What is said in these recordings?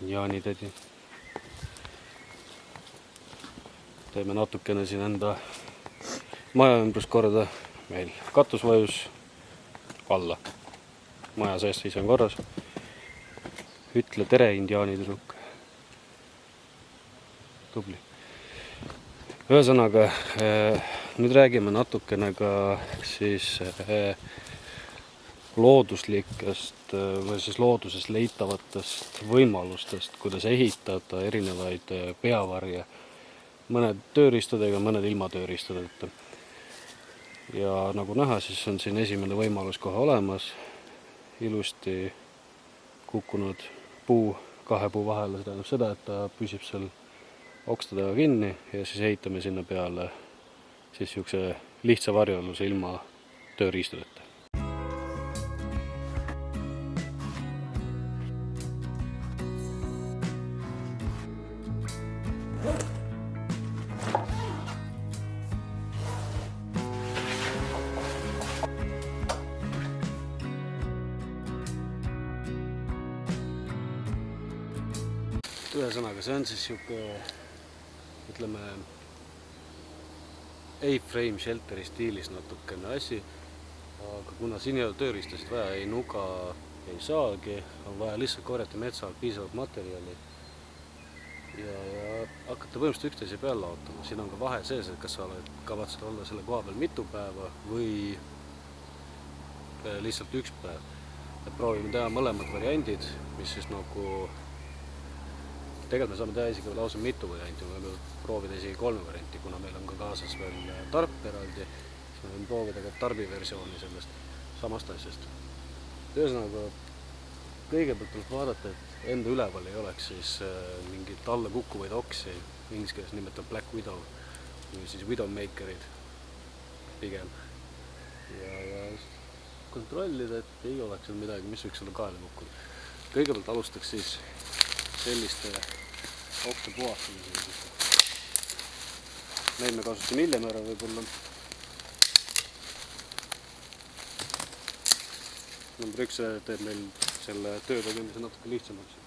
Jaanitädi. Teeme natukene siin enda maja ümbrus korda. Meil katus vajus alla. Maja sees siis on korras. Ütle tere, indiaanitüdruk. Tubli. Ühesõnaga, nüüd räägime natukene ka siis looduslikest või siis looduses leitavatest võimalustest, kuidas ehitada erinevaid peavarje. Mõned tööriistadega, mõned ilma tööriistadeta. Ja nagu näha, siis on siin esimene võimalus kohe olemas. Ilusti kukkunud puu kahe puu vahele, see tähendab seda, et ta püsib seal okstadega kinni ja siis ehitame sinna peale siis niisuguse lihtsa varjualuse ilma tööriistadeta. Ühesõnaga, see on siis niisugune, ütleme, A-frame shelteri stiilis natukene asi, aga kuna siin ei ole tööriistasid vaja, ei nuga ei saagi, on vaja lihtsalt korjata metsa piisavalt materjali ja hakata põhimõtteliselt üksteise peale laotama. Siin on ka vahe sees, et kas sa kavatsed olla selle koha peal mitu päeva või lihtsalt üks päev. Et proovime teha mõlemad variandid, mis siis nagu tegelikult me saame teha isegi lausa mitu varianti, me võime proovida isegi 3 varianti, kuna meil on ka kaasas veel tarp eraldi, siis me võime proovida ka tarbi versiooni sellest samast asjast. Ühesõnaga, kõigepealt tuleb vaadata, et enda üleval ei oleks siis mingit alla kukkuvaid oksi, inglis keeles nimetab Black Widow või siis Widowmakerid pigem. Ja kontrollida, et ei oleks midagi, mis võiks olla kaela kukkunud. Kõigepealt alustaks siis selliste okste puhastamisega. Neid me kasutame hiljem ära võib-olla. Number 1 teeb meil selle töö tegemise natuke lihtsamaks.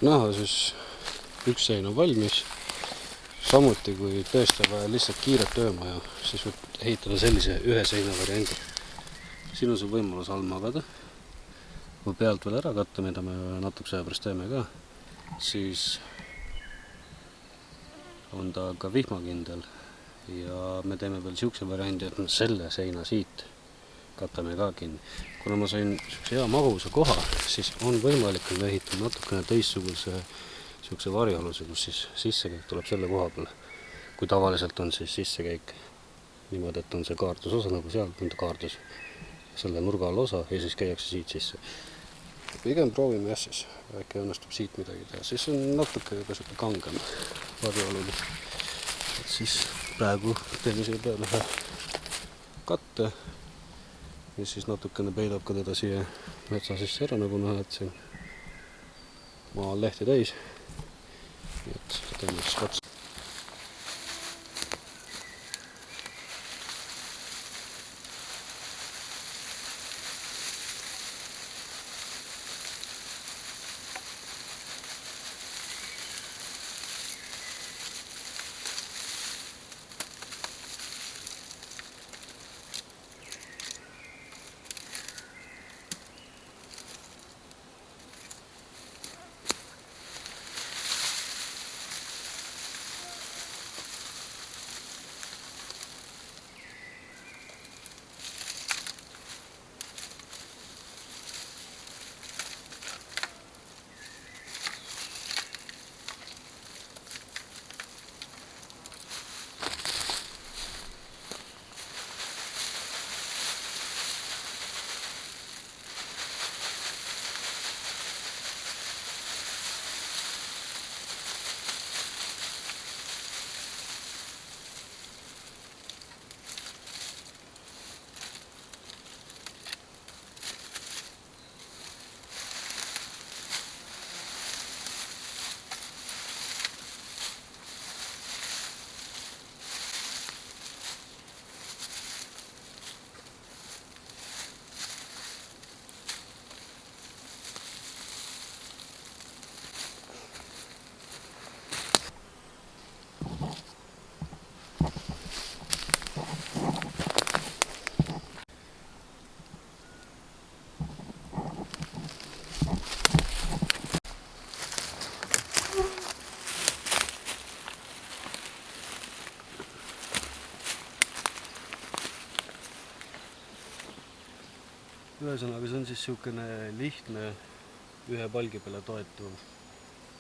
nagu näha, siis üks sein on valmis. Samuti, kui tõesti vaja lihtsalt kiiret töömaja, siis võib ehitada sellise ühe seina variandi. Siin on sul võimalus all magada või pealt veel ära katta, mida me natukese aja pärast teeme ka. Siis on ta ka vihmakindel ja me teeme veel siukse variandi, et me selle seina siit katame ka kinni. Kuna ma sain hea magusa koha, siis on võimalik ehitada natukene teistsuguse siukse varjualuse, kus siis sissekäik tuleb selle koha peale. Kui tavaliselt on siis sissekäik niimoodi, et on see kaardusosa nagu seal, on ta kaardus selle nurga all osa ja siis käiakse siit sisse. Pigem proovime siis, äkki õnnestub siit midagi teha, siis on natuke juba siuke kangem varjualune. Siis praegu teeme siia peale ühe katte ja siis natukene peidab ka teda siia metsa sisse ära, nagu näed siin maa on lehti täis. Nii et teeme siis katse. Ühesõnaga, see on siis siukene lihtne ühe palgi peale toetuv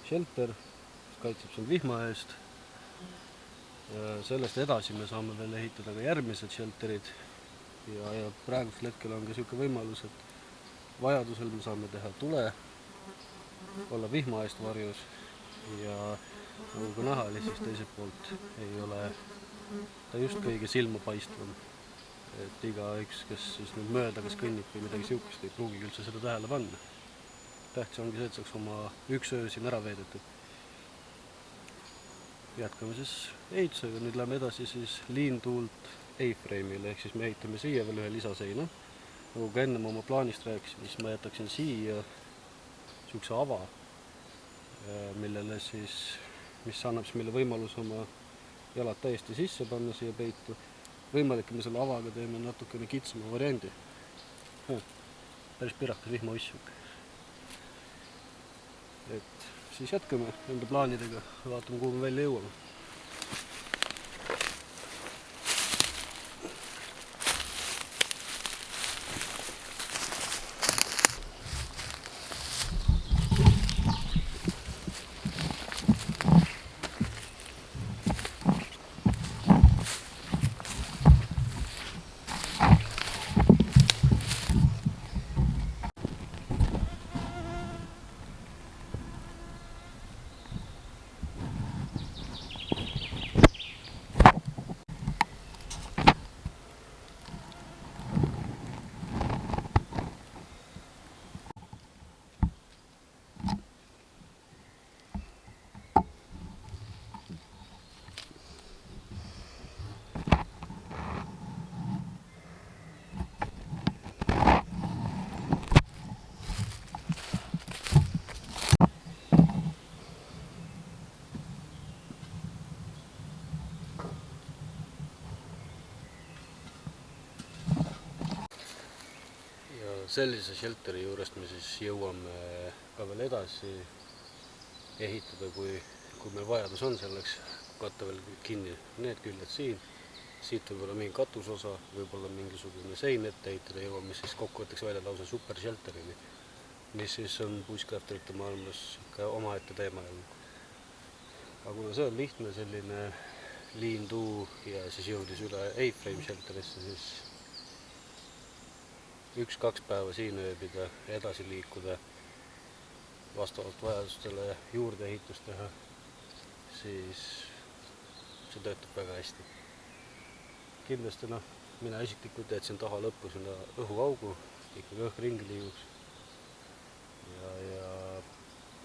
shelter, mis kaitseb sul vihma eest. Sellest edasi me saame veel ehitada ka järgmised shelterid ja praegusel hetkel on ka siuke võimalus, et vajadusel me saame teha tule, olla vihma eest varjus ja nagu ka näha, siis teiselt poolt ei ole ta just kõige silmapaistvam. Et igaüks, kes siis nüüd mööda, kes kõnnib või midagi siukest, ei pruugi üldse seda tähele panna. Tähtis ongi see, et saaks oma üks öö siin ära veedetud. Jätkame siis ehitusega, nüüd läheme edasi siis liintuult A-frame'ile, ehk siis me ehitame siia veel ühe lisaseina. Nagu ka enne oma plaanist rääkisin, siis ma jätaksin siia siukse ava, millele siis, mis annab siis meile võimalus oma jalad täiesti sisse panna siia peitu. Võimalik, me selle avaga teeme natukene kitsama variandi. Päris pirakas vihmaussuk. Et siis jätkame enda plaanidega, vaatame, kuhu me välja jõuame. sellise shelteri juurest me siis jõuame ka veel edasi ehitada, kui meil vajadus on selleks, katta veel kinni need küljed siin, siit võib-olla mingi katusosa, võib-olla mingisugune sein ette ehitada, jõuame siis kokkuvõtteks välja lausa super shelterini, mis siis on bushcrafterite maailmas ka omaette teema. Aga kuna see on lihtne selline liintuu ja siis jõudis üle A-frame shelterisse, siis 1-2 päeva siin ööbida, edasi liikuda, vastavalt vajadustele juurdeehitust teha, siis see töötab väga hästi. Kindlasti mina isiklikult jätsin taha lõppu sinna õhuaugu, ikkagi õhk ringi liiguks.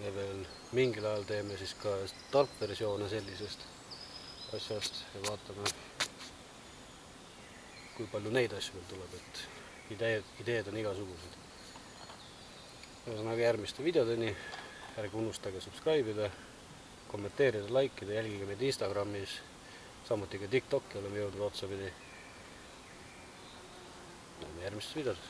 Ja veel mingil ajal teeme siis ka tarpversioone sellisest asjast ja vaatame, kui palju neid asju veel tuleb, et ideed on igasugused. Ühesõnaga järgmiste videodeni, ärge unustage subscribe ida, kommenteerida, likeida, jälgige meid Instagramis, samuti ka TikToki oleme jõudnud otsapidi. Näeme järgmistes videos.